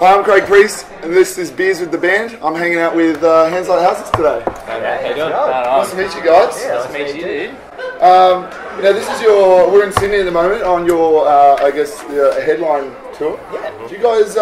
Hi, I'm Craig Priest, and this is Beers with the Band. I'm hanging out with Hands Like Houses today. How you doing? Nice to meet you guys. Yeah, nice to meet you, dude. This is we're in Sydney at the moment on your, headline tour. Yeah. Do you guys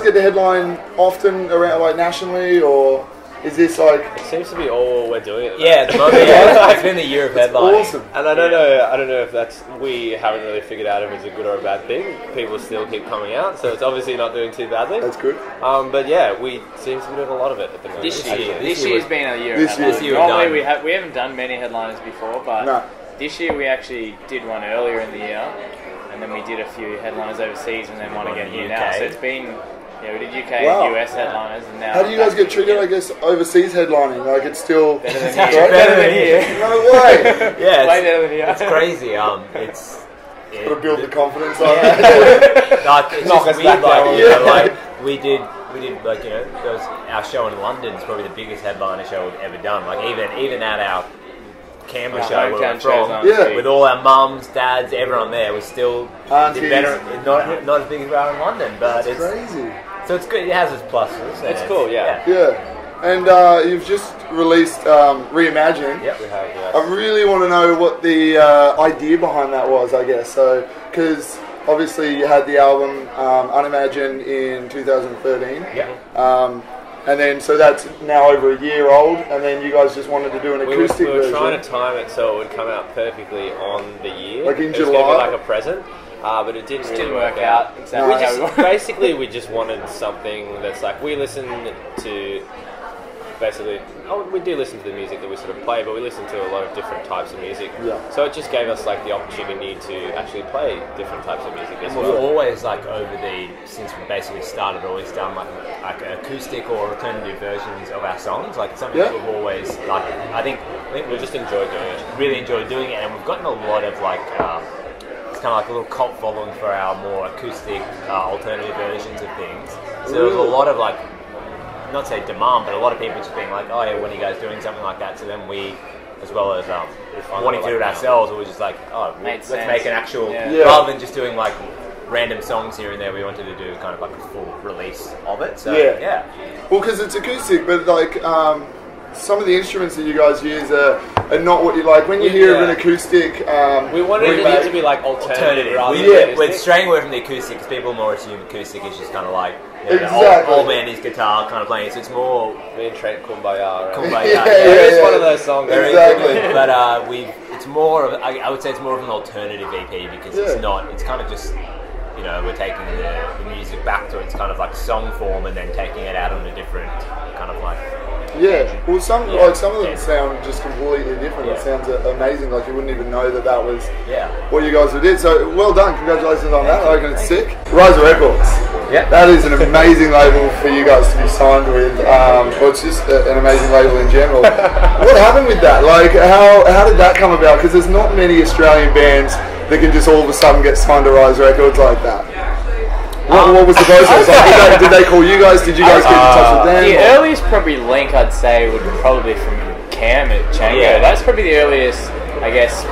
get to headline often around, like, nationally, or is this like... It seems to be all we're doing at the Yeah, at the moment, yeah, it's been the year of headlining. Awesome. And I don't know if we haven't really figured out if it's a good or a bad thing. People still keep coming out, so it's obviously not doing too badly. That's good. But yeah, we seem to be doing a lot of it at the moment. This year's been a year. This year normally we haven't done many headliners before, but No. this year we actually did one earlier in the year, and then we did a few headliners overseas, and then one again here now. So it's been. Yeah, we did UK and US headliners, and now... How do you guys get triggered, I guess, overseas headlining? Like, it's still... Better than here. Better than here. No way! Yeah, Way better than here. it's crazy. Gotta build the confidence on Yeah, that. like, it's Knock just us weird, back like, down. you know, like, we did, like, you know, there was our show in London is probably the biggest headliner show we've ever done. Like, even at our Canberra show where we're from, Yeah. with all our mums, dads, everyone there, was still Aunties. did better, not as big as we are in London, but It's crazy. So it's good. It has its pluses. It's cool, yeah. Yeah. And you've just released Reimagine. Yep. We have, yeah. I really want to know what the idea behind that was, I guess. So, because obviously you had the album Unimagine in 2013. Yeah. And then, so that's now over a year old, and then you guys just wanted to do an acoustic we were version. trying to time it so it would come out perfectly on the year. Like in It was July? gonna be like a present. But it didn't really work out. exactly how we wanted. Basically, we just wanted something that's like, we listen to, basically, we do listen to the music that we sort of play, but we listen to a lot of different types of music. Yeah. So it just gave us like the opportunity to actually play different types of music as And we've well. always, like, since we basically started, always done like acoustic or alternative versions of our songs. Like, it's something that we've always, like, I think We just enjoyed doing it. really enjoyed doing it, and we've gotten a lot of, like, it's kind of like a little cult following for our more acoustic, alternative versions of things. So there was a lot of, like, not say demand, but a lot of people just being like, oh yeah, when are you guys doing something like that? So then we, as well as wanting to do it ourselves, we were just like, oh, let's make an actual, rather than just doing like random songs here and there, we wanted to do kind of like a full release of it. So yeah. Well, because it's acoustic, but like some of the instruments that you guys use are not what you like. When you hear of an acoustic, we wanted it to be like alternative rather than We're acoustic. straying away from the acoustic because people more assume acoustic is just kind of like, you know, Exactly. old man, his guitar kind of playing. So it's more Me and Trent Kumbaya. Right? Kumbaya. It is one of those songs. Exactly. But it's more of, I would say it's more of an alternative EP because it's not, it's kind of just, you know, we're taking the music back to its kind of like song form and then taking it out on a different kind of like... Well, some of them sound just completely different. It sounds amazing. Like you wouldn't even know that was what you guys did. So well done, congratulations on that. I reckon it's sick. Rise Records. Yeah, that is an amazing label for you guys to be signed with. Well, it's just an amazing label in general. What happened with that? Like, how did that come about? Because there's not many Australian bands that can just all of a sudden get signed to Rise Records like that. What was the process? Like, did they call you guys? Did you guys get in touch with them? The earliest probably link I'd say would probably be from Cam at Chango. That's probably the earliest, I guess.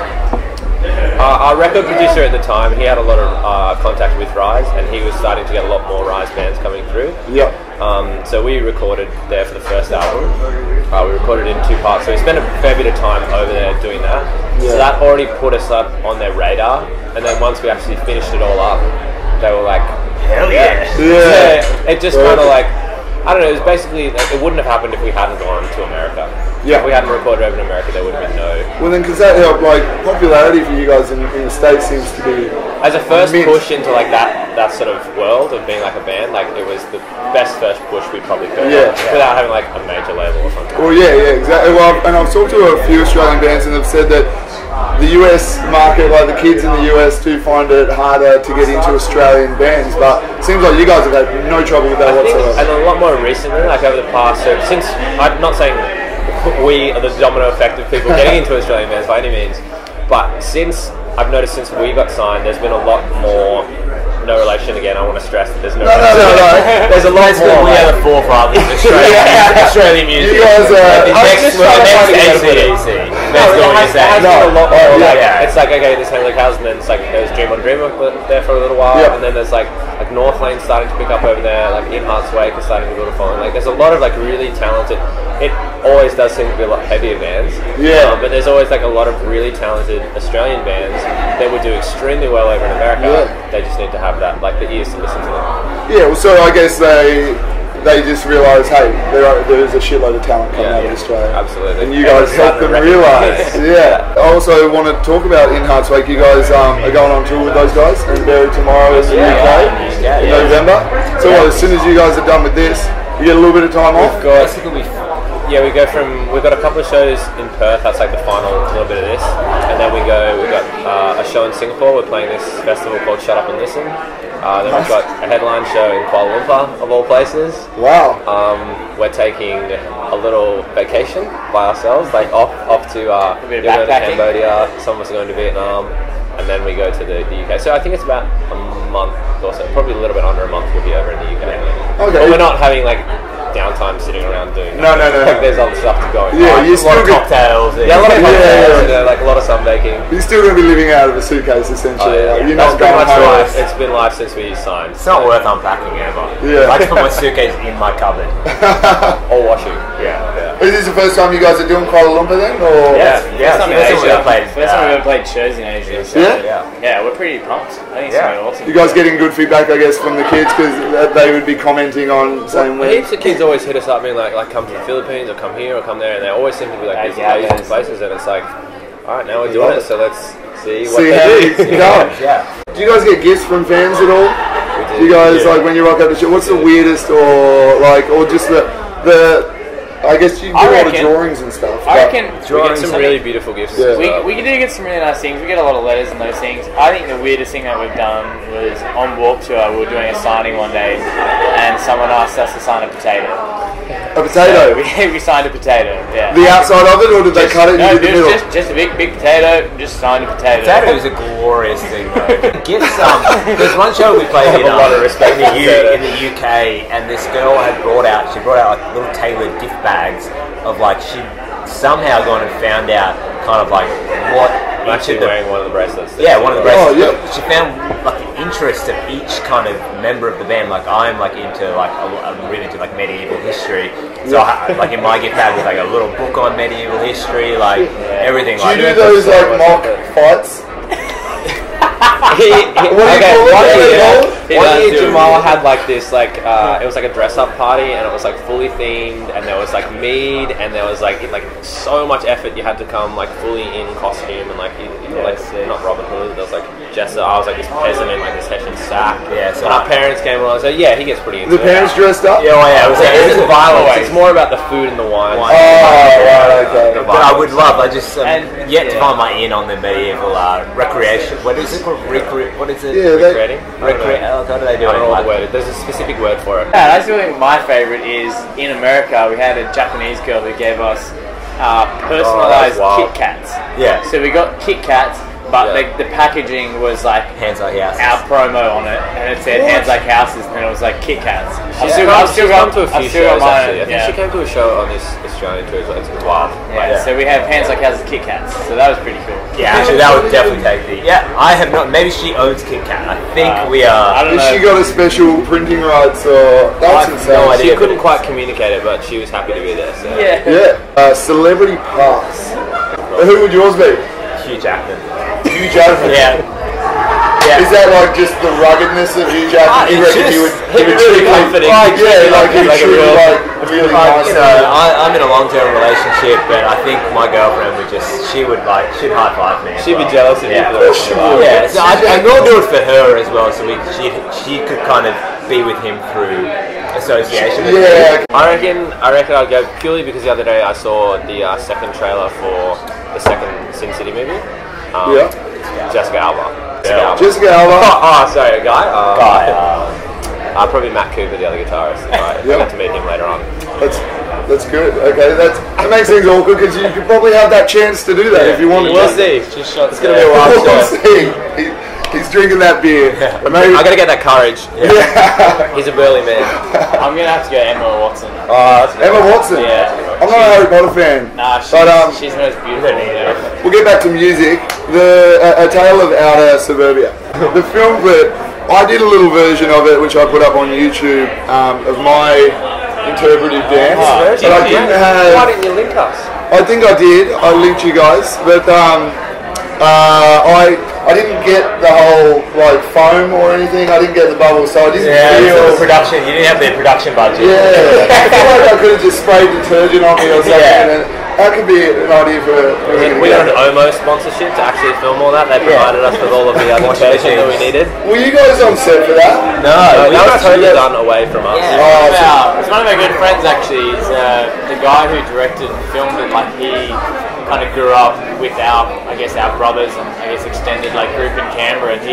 Our record producer at the time, he had a lot of contact with Rise, and he was starting to get a lot more Rise bands coming through. Yep. So we recorded there for the first album. We recorded it in 2 parts, so we spent a fair bit of time over there doing that. So that already put us up on their radar, and then once we actually finished it all up, they were like, hell yeah. It just kind of like, I don't know, it was basically, it wouldn't have happened if we hadn't gone to America. If we hadn't recorded over in America, there would have been no... Well then, because that helped, like, popularity for you guys in the States seems to be... As a first push into, like, that sort of world of being, like, a band, like, it was the best first push we probably could have, without having, like, a major label or something. Well, exactly. Well, and I've talked to a few Australian bands and they've said that the US market, like the kids in the US do find it harder to get into Australian bands, but it seems like you guys have had no trouble with that whatsoever. And a lot more recently, like over the past, so since, I'm not saying we are the domino effect of people getting into Australian bands by any means, but I've noticed since we got signed, there's been a lot more, no relation again, I want to stress that there's no relation. No. There's a lot more. We are the forefathers of Australian music. You guys are... We're the next ACDC. basically what you're saying. No, a lot more. yeah. It's like, okay, there's Henley Cows, and then it's like there's Dream on Dreamer there for a little while, and then there's like North Lane starting to pick up over there, like In Heart's Wake is starting to build a following. Like there's a lot of like really talented. It always does seem to be a lot heavier bands. But there's always like a lot of really talented Australian bands that would do extremely well over in America. They just need to have that, like the ears to listen to them. Yeah, well, so I guess they just realise, hey, there's a shitload of talent coming out of Australia. Absolutely. And you guys help them realise. I also want to talk about In Heart's Wake. You guys are going on tour with those guys and Bury Tomorrow in the UK in November. So as soon as you guys are done with this, you get a little bit of time off? We've got a couple of shows in Perth. That's like the final little bit of this, and then we've got a show in Singapore. We're playing this festival called Shut Up and Listen. Then we've got a headline show in Kuala Lumpur, of all places. Wow. We're taking a little vacation by ourselves, like off to we're going to Cambodia. Some of us are going to Vietnam, and then we go to the UK. So I think it's about a month or so, probably a little bit under a month. We'll be over in the UK. Okay. But we're not having like downtime sitting around doing No. Like, there's other stuff to go. Yeah, a lot of cocktails. A lot of cocktails. Like a lot of sunbaking. You're still going to be living out of a suitcase essentially. You're That's not pretty going much home. life. It's been life since we signed. It's not worth unpacking ever. Yeah. I just put my suitcase in my cupboard. Or washing. Is this the first time you guys are doing Kuala Lumpur then? Or? First time we ever played shows in Asia. So we're pretty pumped. I think it's going to be awesome. You guys getting good feedback, I guess, from the kids because they would be commenting on saying heaps of kids always hit us up being like come to the Philippines or come here or come there, and they always seem to be like these amazing places, and it's like, all right, now we're doing it, so let's see what they do. Do you guys get gifts from fans at all? Do you guys like when you rock up the show? What's the weirdest or just the I guess you do all the drawings and stuff. I reckon we get some really beautiful gifts. We do get some really nice things. We get a lot of letters and those things. I think the weirdest thing that we've done was on Warped Tour. We were doing a signing one day, and someone asked us to sign a potato. A potato? So we signed a potato. Yeah. The outside of it, or did they cut it into the middle? Just a big potato. Just signed a potato. Potato is a glorious thing, though. Gifts. There's one show we played in a lot of respect in the UK, and this girl had brought out like little tailored gift bags of like she'd somehow gone and found out kind of like what I'm actually wearing one of the bracelets. One of the bracelets. She found like the interest of each kind of member of the band. Like I'm like into like I'm really into like medieval history. So like in my gift bag was like a little book on medieval history, like everything. Do you do those like mock fights? One year Jamal had like this it was like a dress up party, and it was like fully themed, and there was like mead, and there was like so much effort. You had to come like fully in costume, and like not Robin Hood, there was like Jessa. I was like this peasant in like this Hessian sack. So our parents came along, so he gets pretty into the parents dressed up? It isn't violence, it's more about the food and the wine. Okay. But I would love, I just yet to find my in on the medieval recreation. What is it called? What is it? Recreating? How do they do I don't know it? the word. There's a specific word for it. Yeah, that's really my favourite is in America we had a Japanese girl who gave us personalised Kit Kats. Yeah. So we got Kit Kats, but the packaging was like Hands Like Houses. our promo on it, and it said Hands Like Houses, and then it was like Kit Kats. She's come to a few shows actually. I think she came to a show on this Australian tour as well. It's wild. So we have Hands Like Houses Kit Kats, so that was pretty cool. Yeah, actually that would definitely take the... I have not... Maybe she owns Kit Kat. I think we are... I don't know. Has she got a special printing rights or... That's insane. No idea. She couldn't quite communicate it, but she was happy to be there. So. Celebrity pass. Who would yours be? Hugh Jackman. Hugh Jackman? Is that like just the ruggedness of Hugh Jackman? You reckon he would really confident. Really nice. You know, I'm in a long-term relationship, but I think my girlfriend would she'd high five me. She'd be jealous of you. So I'm going to do it for her as well, so she could kind of be with him through association. I reckon I'd go purely because the other day I saw the second trailer for the second Sin City movie. Jessica Alba. Jessica Alba. Sorry, a guy. Probably Matt Cooper, the other guitarist. I got to meet him later on. That's good. Okay, that makes things awkward because you could probably have that chance to do that if you wanted. We'll see. It's going to be a wild show. He's drinking that beer. I got to get that courage. He's a burly man. I'm going to have to go Emma Watson. Emma Watson. Yeah. I'm not a Harry Potter fan. Nah, she's the most beautiful. We'll get back to music. A Tale of Outer Suburbia. The film clip, I did a little version of it, which I put up on YouTube, of my interpretive dance. But I didn't have. Why didn't you link us? I think I did. I linked you guys, but I didn't get the whole like foam or anything. I didn't get the bubbles, so I didn't feel the production. You didn't have the production budget. Yeah, I feel like I could have just sprayed detergent on me or something. Yeah. And that could be an idea for. We got an OMO sponsorship to actually film all that. They provided us with all of the education that we needed. Were you guys on set for that? No, that was totally done away from us. Yeah. It's one of our good friends actually. He's the guy who directed and filmed it. Like he kind of grew up with our brothers and extended like group in Canberra, and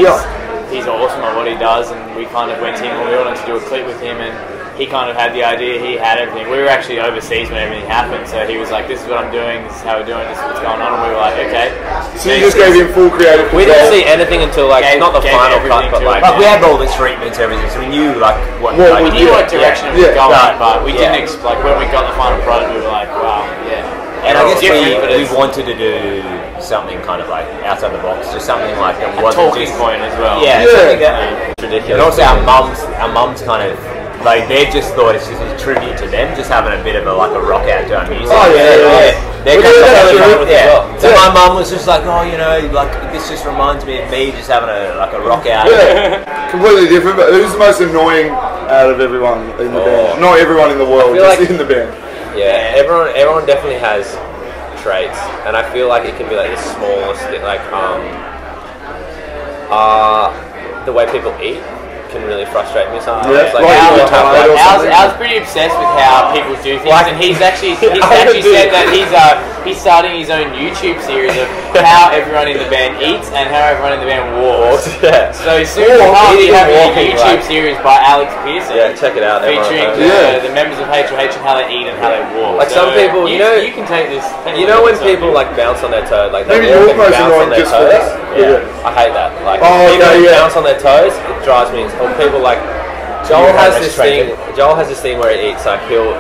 he's awesome at what he does. And we kind of went in when we wanted to do a clip with him, and he kind of had the idea, he had everything. We were actually overseas when everything happened, so he was like, this is what I'm doing, this is how we're doing, this is what's going on, and we were like, okay. So you just gave him full creative control? We didn't see anything until like, not the final cut, but like... But we had all the treatments and everything, so we knew like what... we knew what direction it was going, but we didn't, like when we got the final product, we were like, wow, yeah. And I guess we wanted to do something kind of like outside the box, just something like that wasn't talking point as well. Yeah, something that ridiculous. And also our mums kind of like they just thought it's just a tribute to them, just having a bit of a rock out to our music. Oh yeah. So my mum was just like, oh, you know, like this just reminds me of me just having a rock out. Yeah, completely different. But who's the most annoying out of everyone in the band? Not everyone in the world, just in the band. Yeah, everyone definitely has traits, and I feel like it can be like the smallest thing, like the way people eat can really frustrate me sometimes. Yeah. Like Al's pretty obsessed with how people do things, and he's actually said that he's starting his own YouTube series of how everyone in the band eats and how everyone in the band walks. Yeah. So soon we'll be having a YouTube series by Alex Pearson. Yeah, check it out. Featuring the members of HOH and how they eat and how they walk. Like some people, you can take this. You know when people like bounce on their toes, like they Maybe walk you're and bounce on their toes. Yeah, I hate that. Like people bounce on their toes, it drives me. Or people like Joel has this thing. Joel has this thing where he eats like he'll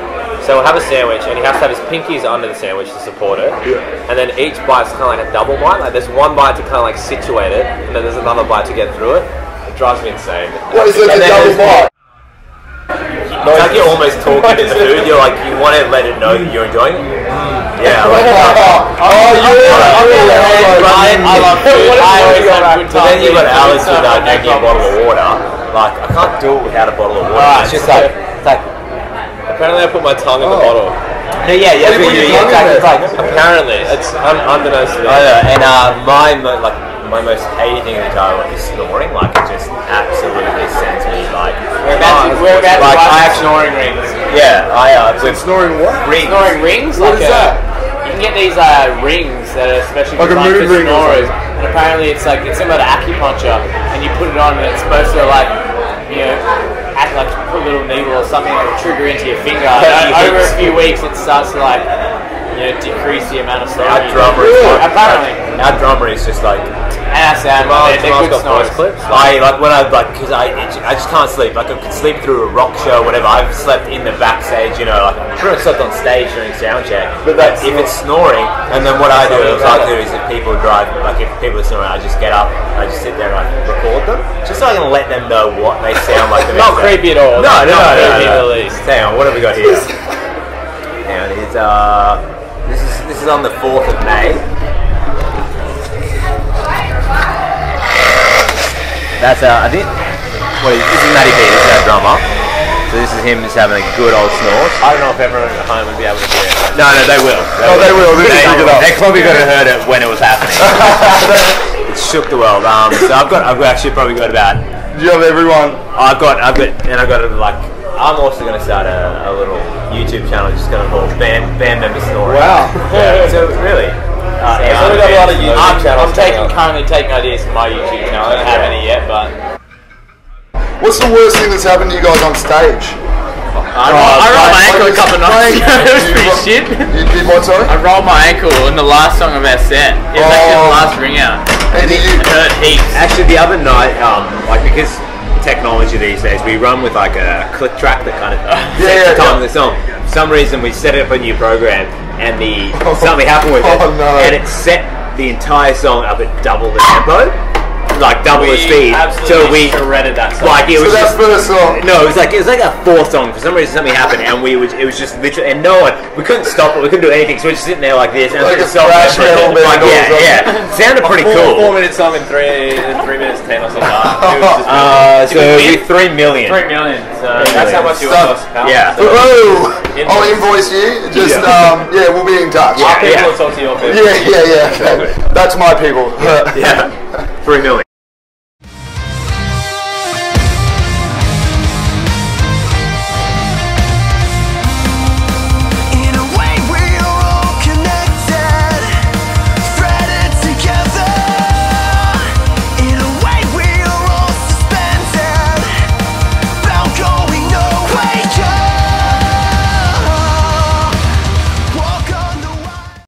have a sandwich and he has to have his pinkies under the sandwich to support it. Yeah. And then each bite's kind of like a double bite. Like there's one bite to kind of like situate it, and then there's another bite to get through it. It drives me insane. What is it? A double bite? It's like you're almost talking to the food. You're like you want to let it know that you're enjoying it. Yeah. Like, I love food. I always have good time. But then you've got Alice with drinking a bottle of water. Like I can't do it without a bottle of water. It's just like apparently I put my tongue in the bottle. No, yeah. Apparently, it's unbeknownst to me. And my most hated thing in the entire world is snoring. Like it just absolutely sends me like. We're about to buy snoring rings. Yeah, Snoring what? Rings. Snoring rings. What is that? You can get these rings that are especially like a mood ring snorers, and apparently it's similar to acupuncture, and you put it on and it's supposed to act like put a little needle or something that will trigger into your finger. Over a few weeks it starts to decrease the amount of snoring. Our drummer is just like. And our sound, they're good snores. Because I just can't sleep. Like I could sleep through a rock show, or whatever. I've slept in the backstage, like I'm sure I slept on stage during sound check. But if it's snoring, and then what I do is if people if people are snoring, I just get up, I just sit there and I record them, just so I can let them know what they sound like. Not creepy at all. No, creepy at least. Hang on, what have we got here? Hang on, this is on the 4th of May. That's I think. This is Matty B. This is our drummer. So this is him just having a good old snort. I don't know if everyone at home would be able to hear it. No, they will. They will. They probably could have heard it when it was happening. It shook the world. So I've actually probably got about. Do you have everyone? I've got I'm also going to start a little YouTube channel just going to call band member story. Wow. Yeah. So really. So we've got a lot of YouTube channels. I'm currently taking ideas from my YouTube channel. I don't have any yet, but. What's the worst thing that's happened to you guys on stage? I rolled my ankle a couple of nights ago. It was pretty shit. You did what, sorry? I rolled my ankle in the last song of our set. It was actually the last ring out. And it hurt heaps. Actually, the other night, because technology these days, we run with like a click track that kind of sets the time of the song. for some reason we set up a new program, and something happened with it, and it set the entire song up at double the tempo. Like double the speed, so we shredded that song. Like it was that first song. No, it was like a fourth song. For some reason, something happened, and it was just literally, and we couldn't stop it. We couldn't do anything. So we're just sitting there like this, and like a song, thrash metal band. Yeah. Sounded pretty cool. 4 minute song in 3 minutes 10 or something. So we 3 million. 3 million. So That's how much you cost. Yeah. Oh, I'll invoice you. Just we'll be in touch. Our people will talk to your people. Yeah. Okay. That's my people. Yeah. 3 million.